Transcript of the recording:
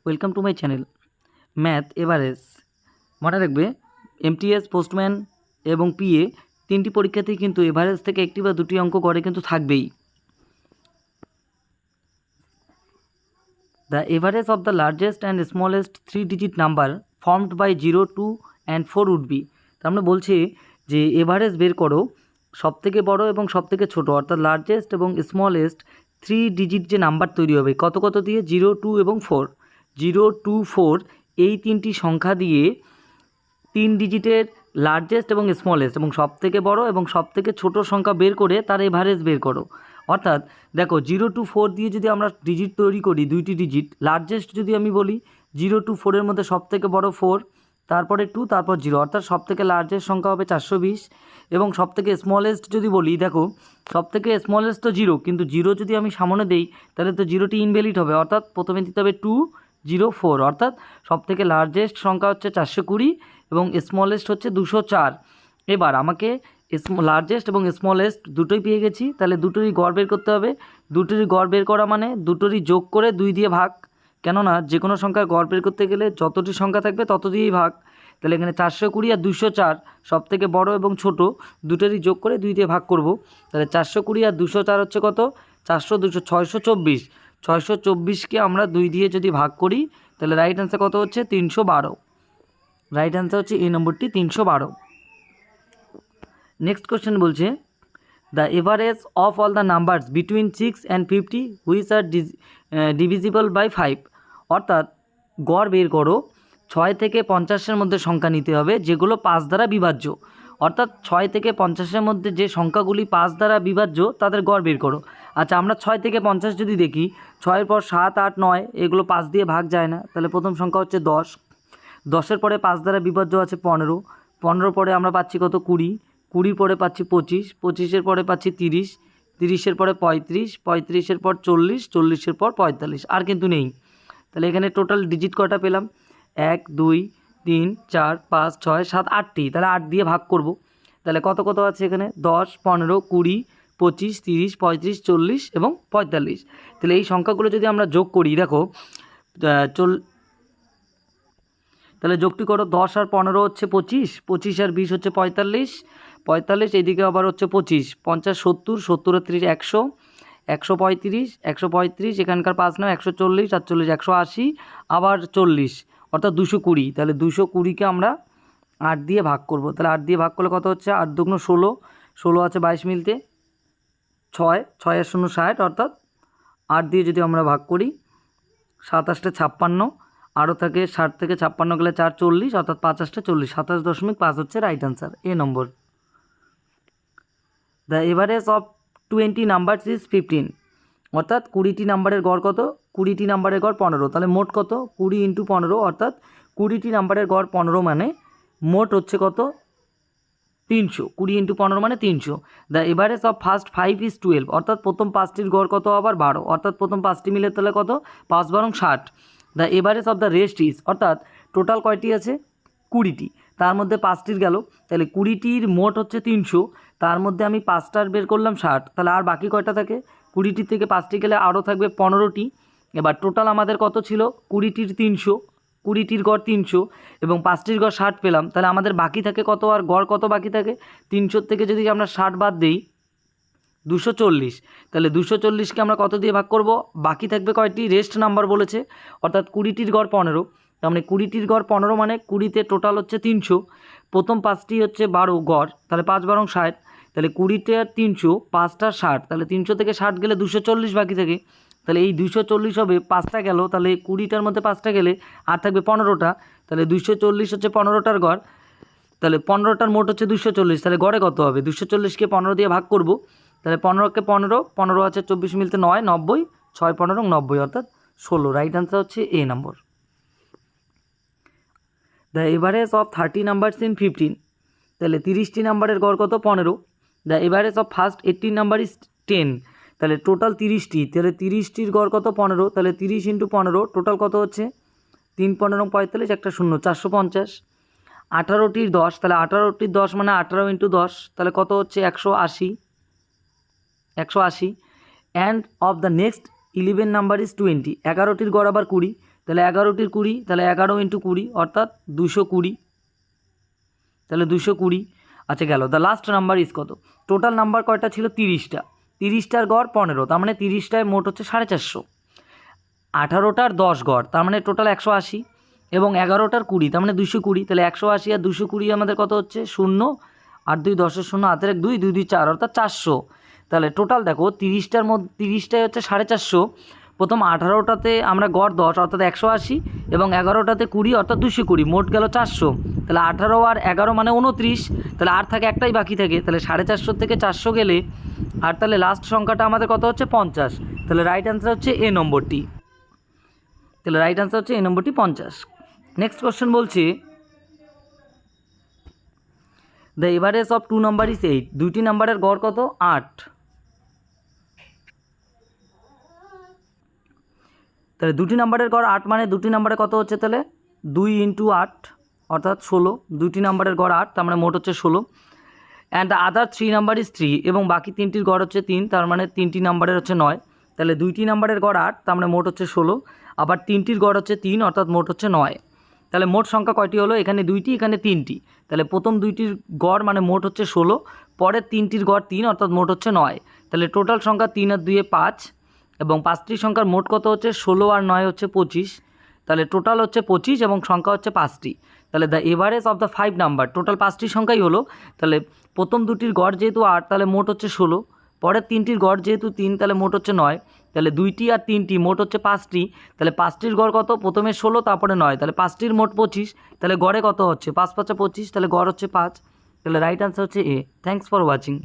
Welcome to my channel math average. মনে রাখবে MTS, postman এবং পিএ তিনটি পরীক্ষাতেই কিন্তু এভারেজ থেকে একটি বা দুটি অঙ্ক গড়ে কিন্তু থাকবেই। The average of the largest and smallest 3-digit number formed by 0, 2 and 4 would be. তার মানে বলছে যে এভারেজ বের করো সবথেকে বড় এবং সবথেকে ছোট, অর্থাৎ লার্জেস্ট এবং স্মলেস্ট 3-digit যে নাম্বার তৈরি হবে কত কত দিয়ে 0, 2 এবং 4। 0, 2, 4 এই তিনটি সংখ্যা দিয়ে 3 ডিজিটের লার্জেস্ট এবং স্মলেস্ট এবং সবথেকে বড় এবং সবথেকে ছোট সংখ্যা বের করে তার এভারেজ বের করো। অর্থাৎ দেখো 0 to 4 দিয়ে যদি আমরা ডিজিট তৈরি করি, দুইটি ডিজিট, লার্জেস্ট যদি আমি বলি 0 to 4 মধ্যে সবথেকে বড় 4, তারপরে 2, তারপর 0, অর্থাৎ সবথেকে লার্জেস্ট সংখ্যা হবে 420। এবং সবথেকে স্মলেস্ট যদি বলি, দেখো সবথেকে স্মলেস্ট তো 0, কিন্তু 0 যদি আমি সামনে দেই তাহলে তো 0টি ইনভ্যালিড হবে, অর্থাৎ প্রথমে দিতে হবে 2, 0, 4, অর্থাৎ সবথেকে লার্জেস্ট সংখ্যা হচ্ছে 420 এবং স্মলেস্ট হচ্ছে 204। এবার আমাকে লার্জেস্ট এবং স্মলেস্ট দুটোই পেয়ে গেছি, তাহলে দুটোরই গড় বের করতে হবে। দুটোরই গড় বের করা মানে দুটোরই যোগ করে 2 দিয়ে ভাগ, কেননা যে কোনো সংখ্যার গড় বের করতে গেলে যতটি সংখ্যা থাকবে তত দিয়েই ভাগ। তাহলে এখানে 420 আর 204 সবথেকে বড় এবং ছোট দুটোরই যোগ করে 2 দিয়ে ভাগ করব। তাহলে 420 আর 204 হচ্ছে কত? 400, 200, 624। 624কে আমরা 2 দিয়ে যদি ভাগ করি তাহলে রাইট অ্যান্সার কত হচ্ছে? 312। রাইট অ্যান্সার হচ্ছে এই নম্বরটি 312। নেক্সট কোশ্চেন বলছে the average of all the numbers between 6 and 50 which are divisible by 5। অর্থাৎ গড় বের করো 6 থেকে 50-এর মধ্যে সংখ্যা নিতে হবে যেগুলো 5 দ্বারা বিভাজ্য। অর্থাৎ 6 থেকে 50-এর মধ্যে যে সংখ্যাগুলি 5 দ্বারা বিভাজ্য তাদের গড় বের করো। আচ্ছা, আমরা 6 থেকে 50 যদি দেখি, 6-এর পর 7, 8, 9 এগুলো 5 দিয়ে ভাগ যায় না, তাহলে প্রথম সংখ্যা হচ্ছে 10। 10-এর পরে 5 দ্বারা বিভাজ্য আছে 15। 15 পরে আমরা পাচ্ছি কত? 20। 20 পরে পাচ্ছি 25। 25-এর পরে পাচ্ছি 30। 30-এর পরে 35। 35-এর পর 40। 40-এর পর 45, আর কিন্তু নেই। তাহলে এখানে টোটাল ডিজিট কটা পেলাম? 1, 2, 3, 4, 5, 6, 7, 8টি। তাহলে 8 দিয়ে ভাগ করব। তাহলে কত কত আছে এখানে? 10, 15, 20, 25, 30, 35, 40 এবং 45। তাহলে এই সংখ্যাগুলো যদি আমরা যোগ করি, দেখো তাহলে যোগটি করো। 10 আর 15 হচ্ছে 25, 25 আর 20 হচ্ছে 45, 45 এইদিকে আবার হচ্ছে 25, 50, 70, 70 আর 30, 100, 135, 135 এখানকার 5 নাও 140, 48, 180, আবার 40, অর্থাৎ 220। তাহলে 220কে আমরা 8 দিয়ে ভাগ করব। তাহলে 8 দিয়ে ভাগ করলে কত হচ্ছে? 8 দুগুণ 16, 16 আছে 22 মিলতে, 6, 6 আর 0, 60, অর্থাৎ 8 দিয়ে যদি আমরা ভাগ করি 7 8 56, আরও থাকে 60 থেকে 56 গেলে 4, 40, অর্থাৎ 5 8 40, 27.5 হচ্ছে right answer, A number. The average of 20 numbers is 15। অর্থাৎ 20টি নাম্বারের গড় কত? 20টি নাম্বারের গড় 15। তাহলে মোট কত? 20 × 15, অর্থাৎ 20টি নাম্বারের গড় 15 মানে মোট হচ্ছে কত? 300। 20 × 15 মানে 300। The average of first 5 is 12। অর্থাৎ প্রথম 5টির গড় কত? আবার 12, অর্থাৎ প্রথম 5টি মিলে তাহলে কত? 5 12 60। The average of the rest is, অর্থাৎ টোটাল কয়টি আছে? 20টি, তার মধ্যে 5টির গেল, তাহলে 20টির মোট হচ্ছে 300, তার মধ্যে আমি 5টার বের করলাম 60, তাহলে আর বাকি কয়টা থাকে? 20টির থেকে 5টি গেলে আরও থাকবে 15টি। এবার টোটাল আমাদের কত ছিল? 20টির 300, 20টির গড় 300 এবং 5টির গড় 60 পেলাম, তাহলে আমাদের বাকি থাকে কত? আর গড় কত বাকি থাকে? 300 থেকে যদি আমরা 60 বাদ দিই 240, তাহলে 240কে আমরা কত দিয়ে ভাগ করব? বাকি থাকবে কয়টি? রেস্ট নাম্বার বলেছে, অর্থাৎ 20টির গড় 15। তার মানে 20টির গড় 15 মানে 20তে টোটাল হচ্ছে 300, প্রথম 5টি হচ্ছে 12 গড়, তাহলে 5 12 60, তাহলে 20তে আর 300, 5টা 60, তাহলে 300 থেকে 60 গেলে 240 বাকি থাকে। তাহলে এই 240 হবে 5টা গেল, তাহলে 20টার মধ্যে 5টা গেলে আর থাকবে 15টা, তাহলে 240 হচ্ছে 15টার গড়, তাহলে 15টার মোট হচ্ছে 240। তাহলে গড়ে কত হবে? 240কে 15 দিয়ে ভাগ করব, তাহলে 15কে 15, 15 আছে 24 মিলতে 9, 90, 6 15 90, অর্থাৎ 16। রাইট অ্যান্সার হচ্ছে A number. The average of 30 numbers in 15। তাহলে 30টি নাম্বারের গড় কত? 15। The average of first 18 number is 10। তাহলে টোটাল 30টি, তাহলে 30টির গড় কত? 15। তাহলে 30 × 15 টোটাল কত হচ্ছে? 3 15 45, একটা 0, 450। 18টির 10, তাহলে 18টির 10 মানে 18 × 10, তাহলে কত হচ্ছে? 180, 180। And of the next 11 number is 20। 11টির গড় আবার 20, তাহলে 11টির 20, তাহলে 11 ইন্টু 20 অর্থাৎ 220, তাহলে 220। আচ্ছা গেল। দ্য লাস্ট নাম্বার ইজ কত? টোটাল নাম্বার কয়টা ছিল? 30টা। 30টার গড় 15, তার মানে 30টায় মোট হচ্ছে 450। 18টার 10 গড়, তার মানে টোটাল 180, এবং 11টার 20, তার মানে 220। তাহলে 180 আর 220 আমাদের কত হচ্ছে? 0, 8 2 10 0, হাতের 1 2, 2 2 4 অর্থাৎ 400। তাহলে টোটাল দেখো 30টার মধ্যে 30টায় হচ্ছে 450, প্রথম 18টাতে আমরা গড় 10 অর্থাৎ 180, এবং 11টাতে 20 অর্থাৎ 220, মোট গেল 400। তাহলে 18 আর 11 মানে 29, তাহলে আর থাকে একটাই বাকি থাকে, তাহলে 450 থেকে 400 গেলে আর তাহলে লাস্ট সংখ্যাটা আমাদের কত হচ্ছে? 50। তাহলে রাইট অ্যান্সার হচ্ছে এ নম্বরটি। তাহলে রাইট অ্যান্সার হচ্ছে এ নম্বরটি 50। নেক্সট কোশ্চেন বলছি, the average of 2 number is 8, দুইটি নাম্বারের গড় কত? 8। তাহলে দুটি নাম্বারের গড় 8 মানে দুটি নাম্বারে কত হচ্ছে? তাহলে 2 ইন্টু 8 অর্থাৎ 16, দুইটি নাম্বারের গড় 8, তার মানে মোট হচ্ছে 16। And the other 3 number is 3, এবং বাকি তিনটির গড় হচ্ছে 3, তার মানে তিনটি নাম্বারের হচ্ছে 9। তাহলে দুইটি নাম্বারের গড় 8, তার মানে মোট হচ্ছে 16, আবার তিনটির গড় হচ্ছে 3 অর্থাৎ মোট হচ্ছে 9। তাহলে মোট সংখ্যা কয়টি হলো? এখানে 2টি, এখানে 3টি। তাহলে প্রথম দুইটির গড় মানে মোট হচ্ছে 16, পরের তিনটির গড় 3 অর্থাৎ মোট হচ্ছে 9। তাহলে টোটাল সংখ্যা 3 আর 2 5, এবং 5টি সংখ্যার মোট কত হচ্ছে? 16 আর 9 হচ্ছে 25। তাহলে টোটাল হচ্ছে 25 এবং সংখ্যা হচ্ছে 5টি। তাহলে the average of the 5 number, total 5টি সংখ্যাই হলো। তাহলে প্রথম দুটির গড় যেহেতু 8, তাহলে মোট হচ্ছে 16, পরের তিনটির গড় যেহেতু 3, তাহলে মোট হচ্ছে 9। তাহলে 2টি আর 3টি মোট হচ্ছে 5টি। তাহলে 5টির গড় কত? প্রথমে 16, তারপরে 9, তাহলে 5টির মোট 25। তাহলে গড়ে কত হচ্ছে? 5 5 25, তাহলে গড় হচ্ছে 5। তাহলে রাইট আনসার হচ্ছে এ। Thanks for watching.